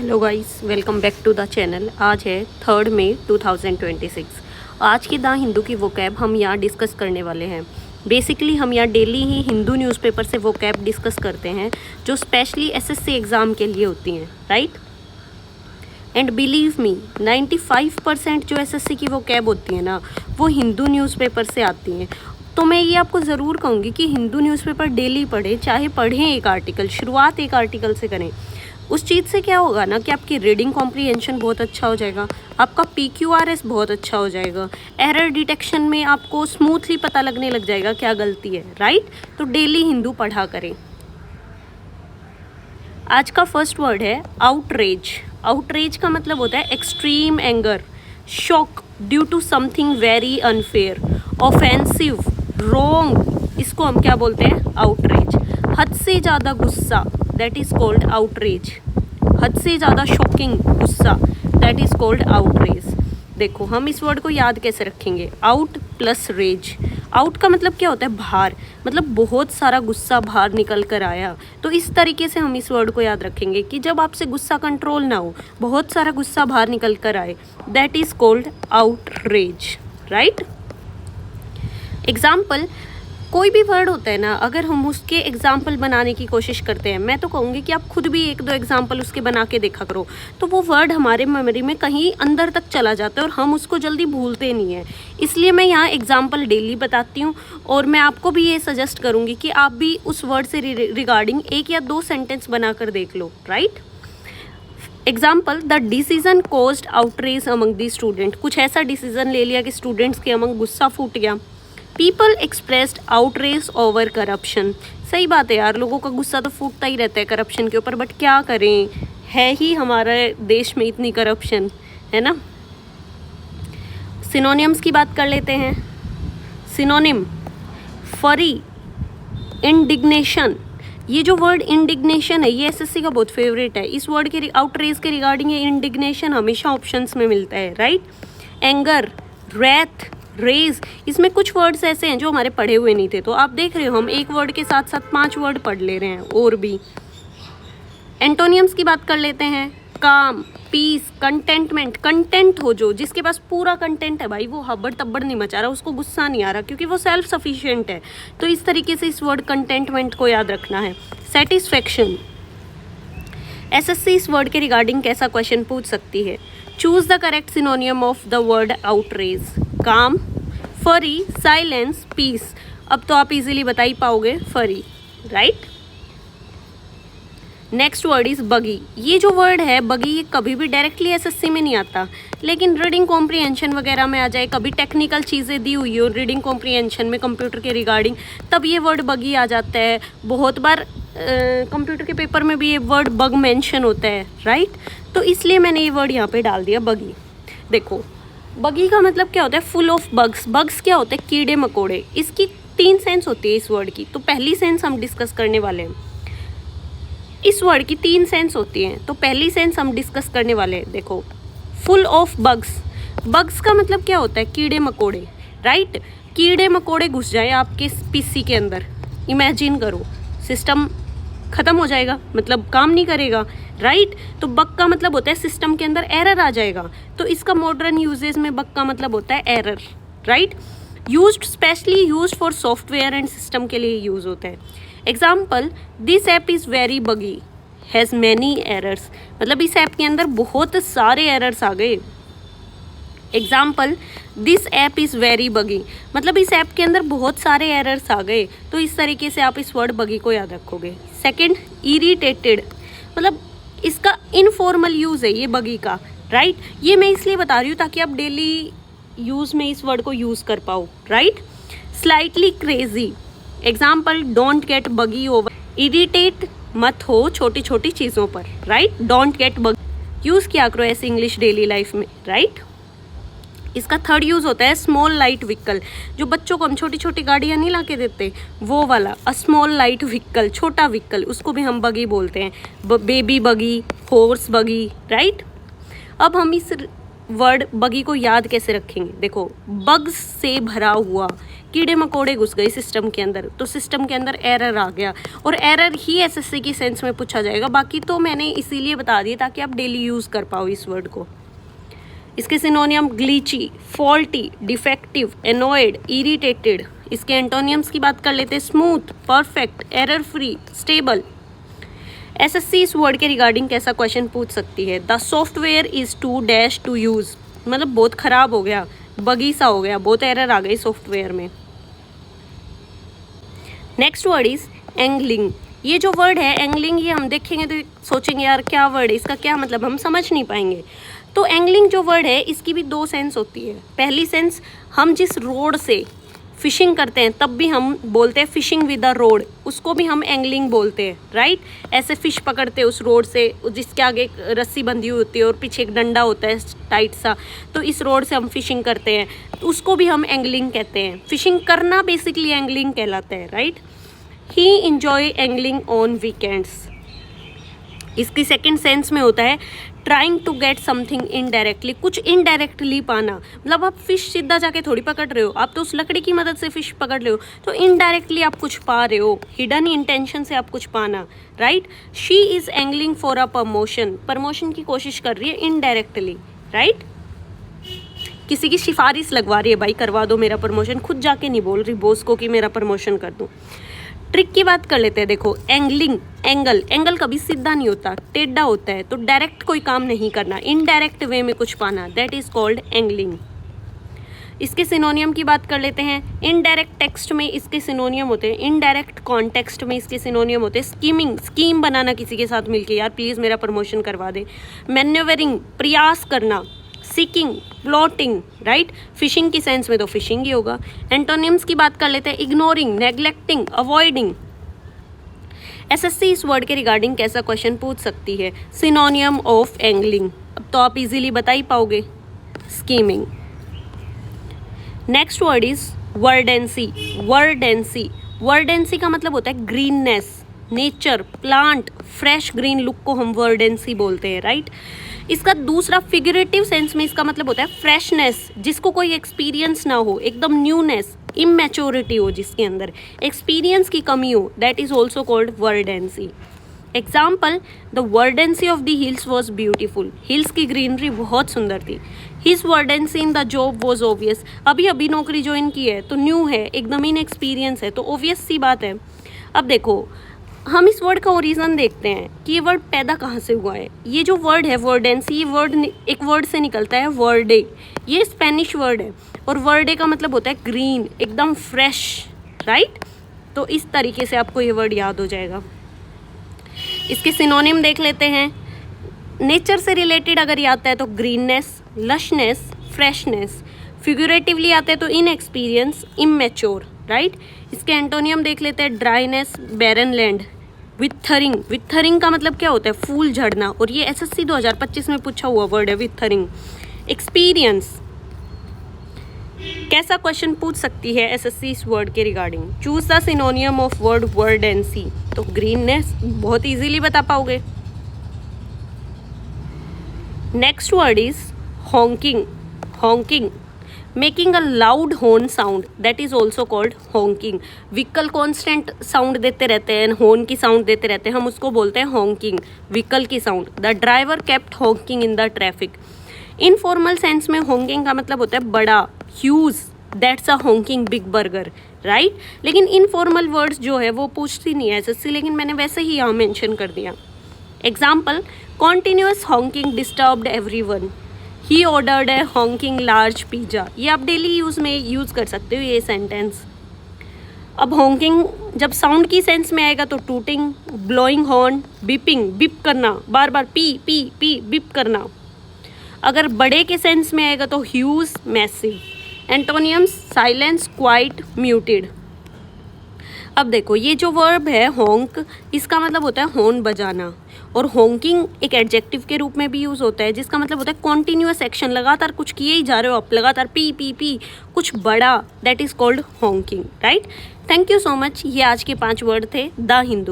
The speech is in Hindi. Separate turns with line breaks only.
Hello guys, welcome back to the channel. आज है 3 मई 2026। आज की द हिंदू की वोकैब हम यहाँ डिस्कस करने वाले हैं। बेसिकली हम यहाँ डेली ही हिंदू न्यूज़पेपर से वोकैब डिस्कस करते हैं जो स्पेशली एसएससी एग्ज़ाम के लिए होती हैं, राइट। एंड बिलीव मी 95% जो एसएससी की वोकैब होती है ना, वो हिंदू न्यूज़पेपर से आती हैं। तो मैं ये आपको ज़रूर कहूँगी कि हिंदू न्यूज़पेपर डेली पढ़ें, चाहे पढ़ें एक आर्टिकल, शुरुआत एक आर्टिकल से करें। उस चीज़ से क्या होगा ना कि आपकी रीडिंग कॉम्प्रीहेंशन बहुत अच्छा हो जाएगा, आपका PQRS बहुत अच्छा हो जाएगा, एरर डिटेक्शन में आपको स्मूथली पता लगने लग जाएगा क्या गलती है, राइट। तो डेली हिंदू पढ़ा करें। आज का फर्स्ट वर्ड है आउटरेज। आउटरेज का मतलब होता है extreme anger, shock due to something very unfair, offensive, wrong, इसको हम क्या बोलते हैं, आउटरेज। हद से ज़्यादा गुस्सा, दैट इज़ कॉल्ड आउटरेज। हद से ज़्यादा शॉकिंग गुस्सा, दैट इज़ कॉल्ड आउटरेज। देखो हम इस वर्ड को याद कैसे रखेंगे, आउट प्लस रेज। आउट का मतलब क्या होता है, बाहर, मतलब बहुत सारा गुस्सा बाहर निकल कर आया। तो इस तरीके से हम इस वर्ड को याद रखेंगे कि जब आपसे गुस्सा कंट्रोल ना हो, बहुत सारा गुस्सा बाहर निकल कर आए, that is called outrage, right. Example, कोई भी वर्ड होता है ना, अगर हम उसके एग्जाम्पल बनाने की कोशिश करते हैं, मैं तो कहूँगी कि आप खुद भी एक दो एग्जाम्पल उसके बना के देखा करो, तो वो वर्ड हमारे मेमोरी में कहीं अंदर तक चला जाता है और हम उसको जल्दी भूलते नहीं हैं। इसलिए मैं यहाँ एग्जाम्पल डेली बताती हूँ और मैं आपको भी ये सजेस्ट करूँगी कि आप भी उस वर्ड से रिगार्डिंग एक या दो सेंटेंस बना कर देख लो, right. Example, the decision caused outrage among the student. कुछ ऐसा डिसीजन ले लिया कि स्टूडेंट्स के अमंग गुस्सा फूट गया। People expressed outrage over corruption. सही बात है यार, लोगों का गुस्सा तो फूटता ही रहता है करप्शन के ऊपर, बट क्या करें, है ही हमारे देश में इतनी करप्शन, है ना। सिनोनिम्स की बात कर लेते हैं। सिनोनिम, फरी, इंडिग्नेशन। ये जो वर्ड इंडिग्नेशन है, ये एसएससी का बहुत फेवरेट है। इस वर्ड के आउटरेज के रिगार्डिंग ये इंडिग्नेशन हमेशा ऑप्शंस में मिलता है, राइट। एंगर, रेथ, रेज, इसमें कुछ वर्ड्स ऐसे हैं जो हमारे पढ़े हुए नहीं थे, तो आप देख रहे हो हम एक वर्ड के साथ साथ 5 वर्ड पढ़ ले रहे हैं और भी। एंटोनियम्स की बात कर लेते हैं। काम, पीस, कंटेंटमेंट। कंटेंट हो जो, जिसके पास पूरा कंटेंट है भाई, वो हब्बड़ तब्बड़ नहीं मचा रहा, उसको गुस्सा नहीं आ रहा क्योंकि वो सेल्फ सफिशिएंट है। तो इस तरीके से इस वर्ड कंटेंटमेंट को याद रखना है। सेटिस्फेक्शन। एसएससी इस वर्ड के रिगार्डिंग कैसा क्वेश्चन पूछ सकती है, choose the correct सिनोनियम of the word outrage. काम, फरी, साइलेंस, पीस। अब तो आप इजीली बता ही पाओगे, फरी, राइट। नेक्स्ट वर्ड इज बगी। ये जो वर्ड है बगी, ये कभी भी डायरेक्टली एसएससी में नहीं आता, लेकिन रीडिंग कॉम्प्रीहेंशन वगैरह में आ जाए, कभी टेक्निकल चीज़ें दी हुई हो रीडिंग कॉम्प्रीहेंशन में कंप्यूटर के रिगार्डिंग, तब ये वर्ड बगी आ जाता है। बहुत बार कंप्यूटर के पेपर में भी ये वर्ड बग मेंशन होता है, राइट। तो इसलिए मैंने ये वर्ड यहाँ पे डाल दिया, बगी। देखो बगी का मतलब क्या होता है, फुल ऑफ बग्स। बग्स क्या होते हैं, कीड़े मकोड़े। इसकी 3 सेंस होती है इस वर्ड की, तो पहली सेंस हम डिस्कस करने वाले हैं। इस वर्ड की 3 सेंस होती हैं, तो पहली सेंस हम डिस्कस करने वाले हैं। देखो, फुल ऑफ बग्स। बग्स का मतलब क्या होता है, कीड़े मकोड़े, राइट। कीड़े मकोड़े घुस जाए आपके पीसी के अंदर, इमेजिन करो, सिस्टम ख़त्म हो जाएगा, मतलब काम नहीं करेगा, राइट। तो बग का मतलब होता है सिस्टम के अंदर एरर आ जाएगा, तो इसका मॉडर्न यूजेज में बग का मतलब होता है error, right. Used, specially used for software and system के लिए यूज़ होता है। Example, this app is very बगी, हैज़ मैनी एरर्स। मतलब इस ऐप के अंदर बहुत सारे एरर्स आ गए। Example, this app is very बगी, मतलब इस ऐप के अंदर बहुत सारे एरर्स आ गए। तो इस तरीके से आप इस वर्ड बगी को याद रखोगे। सेकंड, इरिटेटेड, मतलब इसका इनफॉर्मल यूज़ है ये बगी का, राइट। ये मैं इसलिए बता रही हूँ ताकि आप डेली यूज़ में इस वर्ड को यूज़ कर पाओ, right. Slightly crazy. Example, don't get बगी ओवर, इरिटेट मत हो छोटी छोटी चीज़ों पर, राइट। डोंट गेट बगी यूज़ किया करो ऐसे इंग्लिश डेली लाइफ में, राइट। इसका थर्ड यूज़ होता है स्मॉल लाइट व्हीकल। जो बच्चों को हम छोटी छोटी गाड़ियाँ नहीं ला के देते, वो वाला अ स्मॉल लाइट व्हीकल, छोटा व्हीकल, उसको भी हम बगी बोलते हैं। बेबी बगी, हॉर्स बगी, राइट। अब हम इस वर्ड बगी को याद कैसे रखेंगे, देखो, बग्स से भरा हुआ, कीड़े मकोड़े घुस गए सिस्टम के अंदर, तो सिस्टम के अंदर एरर आ गया, और एरर ही एसएससी की सेंस में पूछा जाएगा। बाकी तो मैंने इसीलिए बता दिया ताकि आप डेली यूज़ कर पाओ इस वर्ड को। इसके synonym glitchy, faulty, defective, annoyed, irritated. इसके एंटोनियम्स की बात कर लेते हैं, smooth, perfect, error free, stable. SSC इस वर्ड के रिगार्डिंग कैसा क्वेश्चन पूछ सकती है? The software is too dash to use, मतलब बहुत ख़राब हो गया, बगी सा हो गया, बहुत एरर आ गई सॉफ्टवेयर में। Next word is angling. ये जो वर्ड है एंगलिंग, ये हम देखेंगे तो सोचेंगे यार क्या वर्ड है, इसका क्या मतलब, हम समझ नहीं पाएंगे। तो एंगलिंग जो वर्ड है इसकी भी दो सेंस होती है। पहली सेंस, हम जिस रोड से फिशिंग करते हैं तब भी हम बोलते हैं फिशिंग विद अ रोड, उसको भी हम एंगलिंग बोलते हैं, राइट। ऐसे फिश पकड़ते हैं उस रोड से, जिसके आगे एक रस्सी बंधी हुई होती है और पीछे एक डंडा होता है टाइट सा, तो इस रोड से हम फिशिंग करते हैं, तो उसको भी हम एंगलिंग कहते हैं। फिशिंग करना बेसिकली एंगलिंग कहलाता है, right. He enjoy angling on weekends. इसकी सेकेंड सेंस में होता है trying to get something indirectly, कुछ इनडायरेक्टली पाना, मतलब आप फिश सीधा जाके थोड़ी पकड़ रहे हो, आप तो उस लकड़ी की मदद से फिश पकड़ रहे हो, तो इनडायरेक्टली आप कुछ पा रहे हो, हिडन इंटेंशन से आप कुछ पाना, right. She is angling for a promotion, promotion की कोशिश कर रही है इनडायरेक्टली, राइट। किसी की सिफारिश लगवा रही है, भाई करवा दो मेरा प्रमोशन, खुद जाके नहीं बोल रही बॉस को कि मेरा प्रमोशन कर दूं। ट्रिक की बात कर लेते हैं। देखो एंगलिंग, एंगल, एंगल कभी सीधा नहीं होता, टेढ़ा होता है, तो डायरेक्ट कोई काम नहीं करना, इनडायरेक्ट वे में कुछ पाना, दैट इज कॉल्ड एंगलिंग। इसके सिनोनियम की बात कर लेते हैं। इनडायरेक्ट टेक्स्ट में इसके सिनोनियम होते हैं, इनडायरेक्ट कॉन्टेक्स्ट में इसके सिनोनियम होते हैं। स्कीमिंग, स्कीम बनाना किसी के साथ मिलके, यार प्लीज़ मेरा प्रमोशन करवा दे। मैन्यूवरिंग, प्रयास करना। Seeking, plotting, right. फिशिंग की सेंस में तो फिशिंग ही होगा। एंटोनिम्स की बात कर लेते हैं। Ignoring, neglecting, avoiding. एसएससी इस वर्ड के रिगार्डिंग कैसा क्वेश्चन पूछ सकती है? सिनोनियम ऑफ एंगलिंग, अब तो आप इजीली बता ही पाओगे, skimming. Next word is verdancy. Verdancy, verdancy का मतलब होता है greenness, nature, plant, fresh green look को हम वर्डेंसी बोलते हैं, राइट। इसका दूसरा फिगरेटिव सेंस में इसका मतलब होता है फ्रेशनेस, जिसको कोई एक्सपीरियंस ना हो, एकदम न्यूनेस, इमेच्योरिटी हो जिसके अंदर, एक्सपीरियंस की कमी हो, that is also called verdancy. Example, the verdancy of the hills was beautiful, hills की ग्रीनरी बहुत सुंदर थी। His verdancy in the job was obvious, अभी अभी नौकरी ज्वाइन की है तो न्यू है, एकदम इन एक्सपीरियंस है, तो ऑब्वियस सी बात है। अब देखो हम इस वर्ड का ओरिजिन देखते हैं कि ये वर्ड पैदा कहाँ से हुआ है। ये जो वर्ड है वर्डेंसी, ये वर्ड एक वर्ड से निकलता है, वर्डे, ये स्पेनिश वर्ड है, और वर्डे का मतलब होता है ग्रीन, एकदम फ्रेश, राइट। तो इस तरीके से आपको ये वर्ड याद हो जाएगा। इसके सिनोनिम देख लेते हैं। नेचर से रिलेटेड अगर ये आता है तो ग्रीननेस, लशनेस, फ्रेशनेस। फिगरेटिवली आते हैं तो इनएक्सपीरियंस, इमेच्योर, राइट। इसके एंटोनियम देख लेते हैं। Dryness, barren land. विथरिंग, विथरिंग का मतलब क्या होता है? फूल झड़ना, और ये एसएससी 2025 में पूछा हुआ वर्ड है विथरिंग। एक्सपीरियंस, कैसा क्वेश्चन पूछ सकती है एसएससी इस वर्ड के regarding? Choose the synonym of word verdancy, तो ग्रीननेस बहुत इजीली बता पाओगे। Next word is honking. Honking, making a loud horn sound, that is also called honking. Vehicle constant sound देते रहते हैं, हॉर्न की साउंड देते रहते हैं, हम उसको बोलते हैं हॉन्किंग, व्हीकल की sound. The driver kept honking in the traffic. Informal sense में हॉन्किंग का मतलब होता है बड़ा, huge, that's a honking big burger, right. लेकिन इनफॉर्मल वर्ड्स जो है वो पूछती नहीं है एसएससी, लेकिन मैंने वैसे ही यहाँ मेंशन कर दिया। Example, continuous honking disturbed everyone. He ordered A honking large pizza. ये आप डेली यूज़ में यूज़ कर सकते हो ये सेंटेंस। अब हॉन्किंग जब साउंड की सेंस में आएगा तो tooting, blowing horn, beeping, beep करना, बार बार पी पी पी बीप करना। अगर बड़े के सेंस में आएगा तो huge, massive. एंटोनियम्स, silence, quite, muted. अब देखो ये जो वर्ब है हॉन्क, इसका मतलब होता है हॉर्न बजाना, और हॉन्किंग एक एडजेक्टिव के रूप में भी यूज़ होता है, जिसका मतलब होता है कॉन्टिन्यूअस एक्शन, लगातार कुछ किए ही जा रहे हो आप, लगातार पी पी पी कुछ बड़ा, that is called honking, right. Thank you so much. ये आज के 5 वर्ड थे द हिंदू।